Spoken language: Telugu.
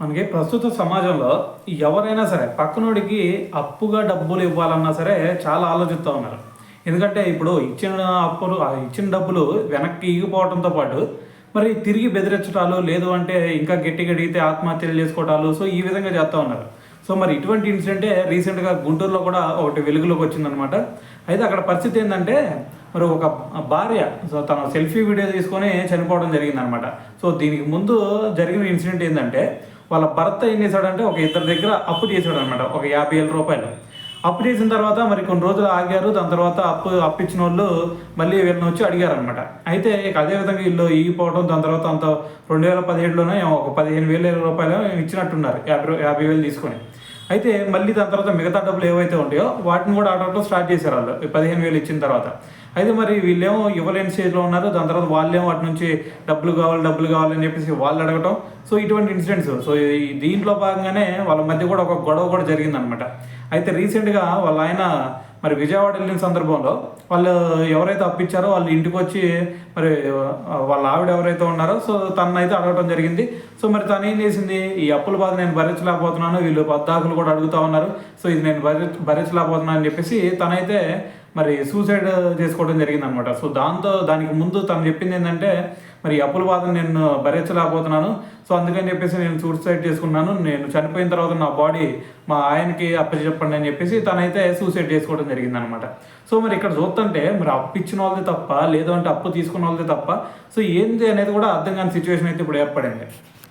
మనకి ప్రస్తుత సమాజంలో ఎవరైనా సరే పక్కనోడికి అప్పుగా డబ్బులు ఇవ్వాలన్నా సరే చాలా ఆలోచిస్తూ ఉన్నారు. ఎందుకంటే ఇప్పుడు ఇచ్చిన డబ్బులు వెనక్కి ఇగిపోవడంతో పాటు మరి తిరిగి బెదిరించటాలు, లేదు అంటే ఇంకా గట్టిగా అడిగితే ఆత్మహత్యలు చేసుకోవటాలు, సో ఈ విధంగా చేస్తూ ఉన్నారు. సో మరి ఇటువంటి ఇన్సిడెంటే రీసెంట్గా గుంటూరులో కూడా ఒకటి వెలుగులోకి వచ్చిందనమాట. అయితే అక్కడ పరిస్థితి ఏంటంటే మరి ఒక భార్య సో తన సెల్ఫీ వీడియో తీసుకొని చనిపోవడం జరిగిందనమాట. సో దీనికి ముందు జరిగిన ఇన్సిడెంట్ ఏంటంటే వాళ్ళ భర్త ఏం చేశాడంటే ఒక ఇద్దరి దగ్గర అప్పు చేశాడు అనమాట. ఒక 50,000 రూపాయలు అప్పు చేసిన తర్వాత మరి కొన్ని రోజులు ఆగారు. దాని తర్వాత అప్పిచ్చిన వాళ్ళు మళ్ళీ వీళ్ళని వచ్చి అడిగారనమాట. అయితే ఇక అదేవిధంగా వీళ్ళు ఈగిపోవడం, దాని తర్వాత అంత 2017లోనే ఒక 15,000 రూపాయలు ఇచ్చినట్టున్నారు, 50,000 తీసుకొని. అయితే మళ్ళీ దాని తర్వాత మిగతా డబ్బులు ఏవైతే ఉంటాయో వాటిని కూడా అడగడం స్టార్ట్ చేశారు వాళ్ళు 15,000 ఇచ్చిన తర్వాత. అయితే మరి వీళ్ళేమో ఇవ్వలేని స్టేజ్లో ఉన్నారు. దాని తర్వాత వాళ్ళేమో వాటి నుంచి డబ్బులు కావాలని చెప్పేసి వాళ్ళు అడగటం. సో ఇటువంటి ఇన్సిడెంట్స్, సో దీంట్లో భాగంగానే వాళ్ళ మధ్య కూడా ఒక గొడవ కూడా జరిగిందనమాట. అయితే రీసెంట్గా వాళ్ళ ఆయన మరి విజయవాడ వెళ్ళిన సందర్భంలో వాళ్ళు ఎవరైతే అప్పిచ్చారో వాళ్ళు ఇంటికి వచ్చి మరి వాళ్ళ ఆవిడ ఎవరైతే ఉన్నారో సో తనైతే అడగటం జరిగింది. సో మరి తను ఏం చేసింది, ఈ అప్పుల బాధ నేను భరించలేకపోతున్నాను, వీళ్ళు పద్దాకులు కూడా అడుగుతూ ఉన్నారు, సో ఇది నేను భరించలేకపోతున్నాను అని చెప్పేసి తనైతే మరి సూసైడ్ చేసుకోవడం జరిగింది అనమాట. సో దానికి ముందు తను చెప్పింది ఏంటంటే మరి అప్పుల బాధను నేను భరించలేకపోతున్నాను, సో అందుకని చెప్పేసి నేను సూసైడ్ చేసుకున్నాను, నేను చనిపోయిన తర్వాత నా బాడీ మా ఆయనకి అప్పచెప్పండి అని చెప్పేసి తనైతే సూసైడ్ చేసుకోవడం జరిగింది అనమాట. సో మరి ఇక్కడ చూస్తుంటే మరి అప్పు ఇచ్చిన వాళ్ళది తప్ప, లేదు అంటే అప్పు తీసుకున్న వాళ్ళది తప్ప, సో ఏంది అనేది కూడా అర్థం కాని సిచ్యువేషన్ అయితే ఇప్పుడు ఏర్పడింది.